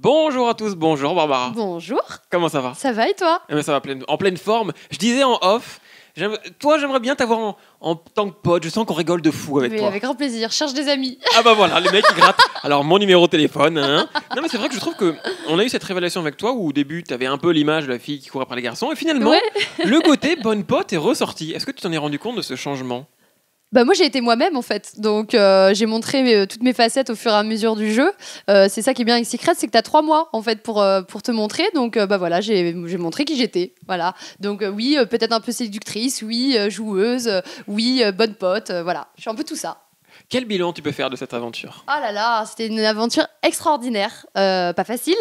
Bonjour à tous, bonjour Barbara. Bonjour, Comment ça va? ça va et toi? Eh ben, ça va en pleine forme. Je disais en off, toi j'aimerais bien t'avoir en tant que pote. Je sens qu'on rigole de fou avec Mais toi. avec grand plaisir, cherche des amis. Ah bah voilà, le mec il gratte. Alors mon numéro de téléphone. Hein. Non mais c'est vrai que je trouve que on a eu cette révélation avec toi où au début t'avais un peu l'image de la fille qui court après les garçons et finalement Ouais. le côté bonne pote est ressorti. Est-ce que tu t'en es rendu compte de ce changement? Bah moi j'ai été moi-même en fait, donc j'ai montré toutes mes facettes au fur et à mesure du jeu. C'est ça qui est bien avec Secret, c'est que t'as 3 mois en fait pour te montrer, donc bah voilà, j'ai montré qui j'étais, voilà. Donc oui, peut-être un peu séductrice, oui, joueuse, oui, bonne pote, voilà, je suis un peu tout ça. Quel bilan tu peux faire de cette aventure? Ah là là, c'était une aventure extraordinaire, pas facile.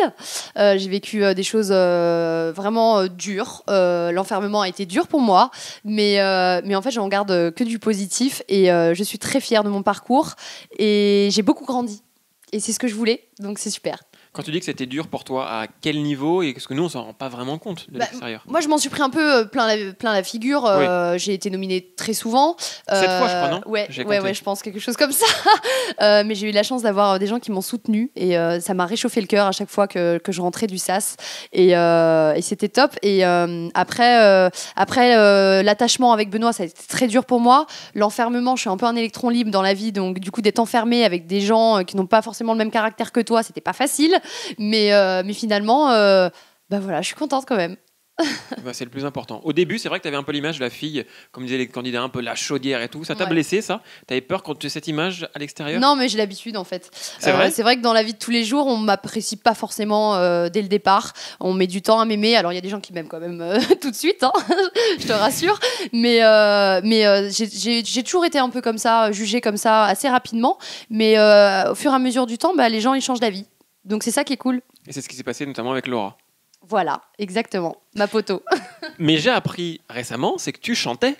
J'ai vécu des choses vraiment dures. L'enfermement a été dur pour moi, mais en fait, j'en garde que du positif et je suis très fière de mon parcours et j'ai beaucoup grandi. Et c'est ce que je voulais, donc c'est super. Quand tu dis que c'était dur pour toi, à quel niveau? Et parce que nous on s'en rend pas vraiment compte de Bah, l'extérieur. Moi, je m'en suis pris un peu plein la figure. J'ai été nominée très souvent. 7 fois, je crois, non? Ouais, J'ai compté. ouais, je pense quelque chose comme ça. Mais j'ai eu la chance d'avoir des gens qui m'ont soutenue et ça m'a réchauffé le cœur à chaque fois que je rentrais du SAS. Et c'était top. Et après l'attachement avec Benoît, ça a été très dur pour moi. L'enfermement, je suis un peu un électron libre dans la vie, donc du coup d'être enfermé avec des gens qui n'ont pas forcément le même caractère que toi, c'était pas facile. Mais finalement, bah voilà, je suis contente quand même. Bah, c'est le plus important. Au début, c'est vrai que tu avais un peu l'image de la fille, comme disaient les candidats, un peu la chaudière et tout. Ça t'a Ouais. blessé, ça? Tu avais peur quand tu as cette image à l'extérieur? Non, mais j'ai l'habitude en fait. C'est vrai? C'est vrai que dans la vie de tous les jours, on m'apprécie pas forcément dès le départ. On met du temps à m'aimer. Alors il y a des gens qui m'aiment quand même tout de suite, hein, je te rassure. Mais j'ai toujours été un peu comme ça, jugée comme ça assez rapidement. Mais au fur et à mesure du temps, bah, les gens ils changent d'avis. Donc c'est ça qui est cool. Et c'est ce qui s'est passé notamment avec Laura. Voilà, exactement, ma poteau. Mais j'ai appris récemment, c'est que tu chantais.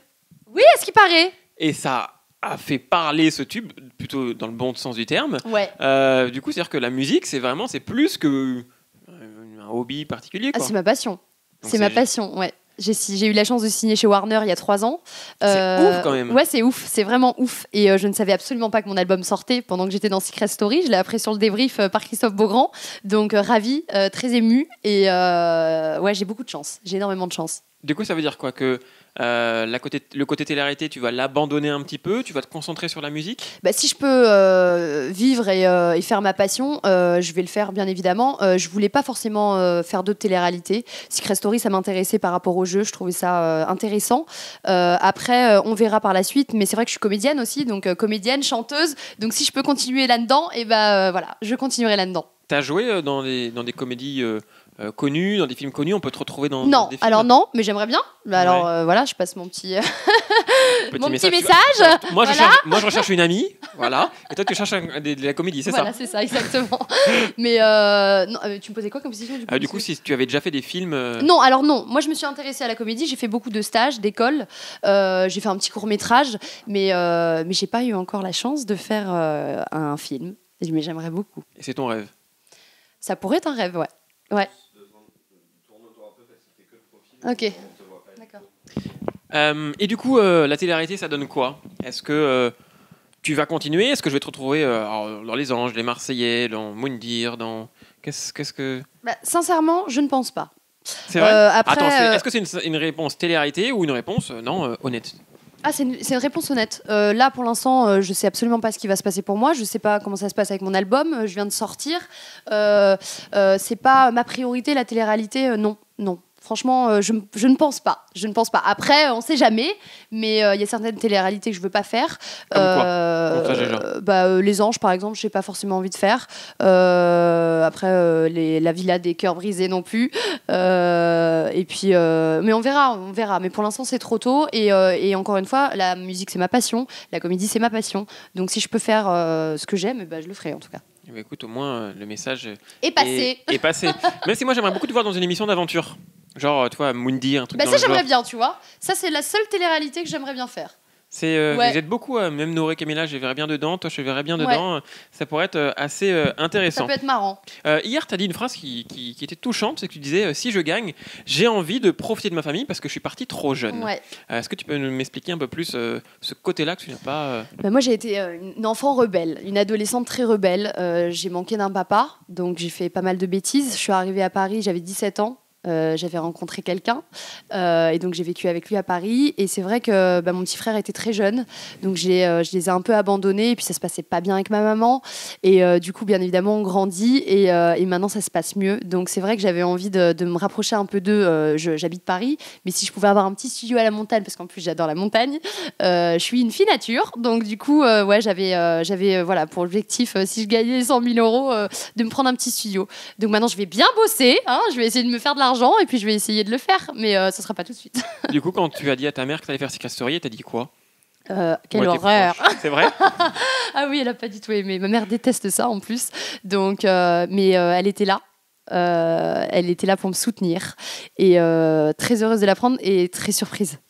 Oui, à ce qui paraît. Et ça a fait parler ce tube, plutôt dans le bon sens du terme. Ouais. Du coup, c'est-à-dire que la musique, c'est plus que un hobby particulier, Ah, quoi. c'est ma passion. Donc C'est ma passion, ouais. J'ai eu la chance de signer chez Warner il y a 3 ans. C'est ouf quand même. Ouais, c'est ouf, c'est vraiment ouf. Et je ne savais absolument pas que mon album sortait pendant que j'étais dans Secret Story. Je l'ai appris sur le débrief par Christophe Beaugrand. Donc ravie, très émue. Et ouais, j'ai beaucoup de chance. J'ai énormément de chance. Du coup, ça veut dire quoi? Que le côté télé-réalité, tu vas l'abandonner un petit peu, tu vas te concentrer sur la musique? Bah, si je peux vivre et faire ma passion, je vais le faire bien évidemment. Je voulais pas forcément faire d'autres télé-réalités. Secret Story, ça m'intéressait par rapport au jeu, je trouvais ça intéressant. Après, on verra par la suite, mais c'est vrai que je suis comédienne aussi, donc comédienne, chanteuse. Donc si je peux continuer là-dedans, et ben voilà, je continuerai là-dedans. T'as joué dans des comédies connues, dans des films connus? On peut te retrouver dans Non, des films? alors non, mais j'aimerais bien. Bah, alors Ouais. voilà, je passe mon petit Petit mon petit tu message. vois. Moi, Voilà. je recherche une amie, voilà. Et toi, tu cherches de la comédie, c'est Voilà, ça? c'est ça, exactement. Mais non, tu me posais quoi comme question Du coup, si tu avais déjà fait des films, Non, alors non. Moi, je me suis intéressée à la comédie. J'ai fait beaucoup de stages, d'écoles. J'ai fait un petit court-métrage. Mais j'ai pas eu encore la chance de faire un film. Mais j'aimerais beaucoup. et c'est ton rêve. Ça pourrait être un rêve, ouais. Ouais. Ok. D'accord. Et du coup, la télé-réalité, ça donne quoi? Est-ce que tu vas continuer? Est-ce que je vais te retrouver alors, dans Les Anges, Les Marseillais, dans Moundir, dans... Qu'est-ce que... Bah, sincèrement, je ne pense pas. C'est vrai? Après, Attends, est-ce que c'est une réponse télé-réalité ou une réponse non honnête? Ah, c'est une réponse honnête. Là, pour l'instant, je sais absolument pas ce qui va se passer pour moi. Je sais pas comment ça se passe avec mon album. Je viens de sortir. C'est pas ma priorité, la télé-réalité. Non, non. Franchement, je ne pense pas. Je ne pense pas. Après, on sait jamais, mais il y a certaines télé-réalités que je veux pas faire. Comme quoi? Montre-la, déjà. Les Anges, par exemple, j'ai pas forcément envie de faire. Après, la Villa des cœurs brisés non plus. Et puis, mais on verra. Mais pour l'instant, c'est trop tôt. Et encore une fois, la musique, c'est ma passion. La comédie, c'est ma passion. Donc, si je peux faire ce que j'aime, je le ferai en tout cas. Eh ben, écoute, au moins, le message Et passé. est passé. Même si moi, j'aimerais beaucoup te voir dans une émission d'aventure. Genre, tu vois, Mundi, un truc dans Ça, le j'aimerais genre. bien, tu vois. Ça, c'est la seule télé-réalité que j'aimerais bien faire. Ouais. Vous êtes beaucoup, même Noé Camilla, je verrais bien dedans, toi je verrais bien dedans. Ça pourrait être assez intéressant. Ça peut être marrant. Hier, tu as dit une phrase qui était touchante, c'est que tu disais si je gagne, j'ai envie de profiter de ma famille parce que je suis parti trop jeune. Ouais. Est-ce que tu peux m'expliquer un peu plus ce côté-là que tu n'as pas Bah, moi, j'ai été une enfant rebelle, une adolescente très rebelle. J'ai manqué d'un papa, donc j'ai fait pas mal de bêtises. Je suis arrivée à Paris, j'avais 17 ans. J'avais rencontré quelqu'un et donc j'ai vécu avec lui à Paris et c'est vrai que mon petit frère était très jeune donc je les ai un peu abandonnés et puis ça se passait pas bien avec ma maman et du coup bien évidemment on grandit et maintenant ça se passe mieux donc c'est vrai que j'avais envie de me rapprocher un peu d'eux. J'habite Paris mais si je pouvais avoir un petit studio à la montagne parce qu'en plus j'adore la montagne, je suis une fille nature donc du coup ouais, j'avais voilà, pour objectif si je gagnais 100 000 euros de me prendre un petit studio donc maintenant je vais bien bosser hein, je vais essayer de me faire de l'argent et puis je vais essayer de le faire, mais ça sera pas tout de suite. Du coup, quand tu as dit à ta mère que tu allais faire Secret Story, elle t'a dit quoi? Quelle horreur! C'est vrai? Ah oui, elle a pas du tout aimé. Ma mère déteste ça en plus, donc mais elle était là. Elle était là pour me soutenir et très heureuse de l'apprendre et très surprise,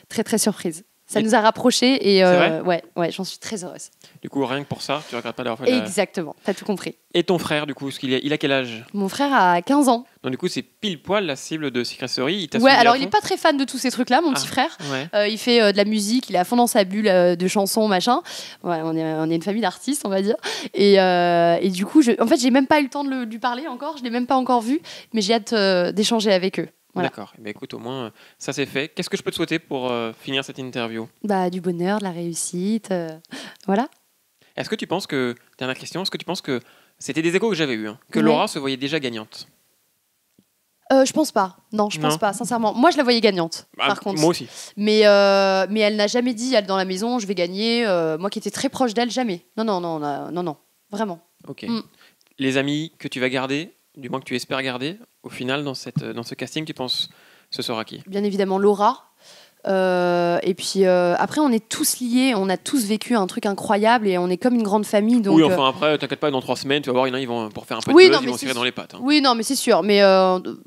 très surprise. Ça nous a rapprochés et ouais, j'en suis très heureuse. Du coup, rien que pour ça, tu regrettes pas d'avoir fait Exactement, t'as tout compris. Et ton frère, du coup, il a quel âge? Mon frère a 15 ans. Donc du coup, c'est pile poil la cible de Secret Story. Ouais, alors il est pas très fan de tous ces trucs-là, mon petit frère. Ouais. Il fait de la musique, il est à fond dans sa bulle de chansons, machin. Ouais, on est une famille d'artistes, on va dire. Et du coup, en fait, j'ai même pas eu le temps de lui parler encore, je l'ai même pas encore vu, mais j'ai hâte d'échanger avec eux. Voilà. D'accord. Eh bien, écoute, au moins, ça c'est fait. Qu'est-ce que je peux te souhaiter pour finir cette interview? Du bonheur, de la réussite, voilà. Est-ce que tu penses que, dernière question, est-ce que tu penses que c'était des échos que j'avais eus, que Laura se voyait déjà gagnante? Je pense pas. Non, je pense pas, sincèrement. Moi, je la voyais gagnante, par contre. Moi aussi. Mais elle n'a jamais dit, elle dans la maison, je vais gagner. Moi qui étais très proche d'elle, jamais. Non, vraiment. Ok. Les amis que tu vas garder, du moins que tu espères garder, au final, dans ce casting, tu penses ce sera qui? Bien évidemment, Laura. Et puis après, on est tous liés, on a tous vécu un truc incroyable et on est comme une grande famille. Donc, oui, enfin après, t'inquiète pas, dans 3 semaines, tu vas voir, il y en a, ils vont, pour faire un peu de buzz, ils vont se tirer dans les pattes. Hein. Oui, non, mais c'est sûr. Mais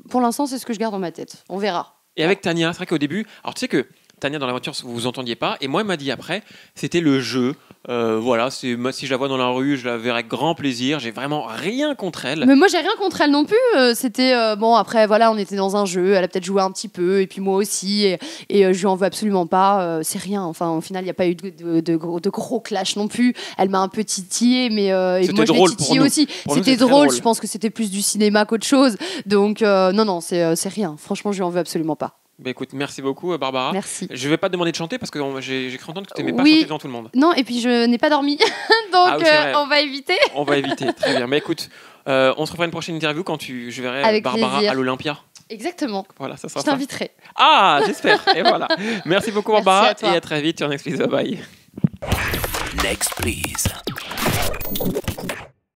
pour l'instant, c'est ce que je garde dans ma tête. On verra. Et avec Tania, c'est vrai qu'au début, alors tu sais que Tania dans l'aventure, vous vous entendiez pas, et moi, elle m'a dit après, c'était le jeu. Voilà, si je la vois dans la rue, je la verrai avec grand plaisir. J'ai vraiment rien contre elle. Mais moi, j'ai rien contre elle non plus. C'était bon. Après, voilà, on était dans un jeu. Elle a peut-être joué un petit peu, et puis moi aussi. Et je lui en veux absolument pas. C'est rien. Enfin, au final, il n'y a pas eu de gros clash non plus. Elle m'a un peu titillé, mais et moi, je l'ai titillé aussi. C'était drôle. Je pense que c'était plus du cinéma qu'autre chose. Donc, non, c'est rien. Franchement, je lui en veux absolument pas. Bah écoute, merci beaucoup Barbara. Merci. Je vais pas te demander de chanter parce que j'ai cru entendre que tu n'aimais pas chanter devant tout le monde. Non, et puis je n'ai pas dormi. Donc on va éviter. On va éviter, très bien. Mais écoute, on se refera une prochaine interview quand je verrai avec Barbara plaisir. À l'Olympia. Exactement. Voilà, ça sera je t'inviterai. Ah, j'espère. Et voilà. Merci beaucoup Barbara et à très vite sur Next Please. Bye bye. Next Please.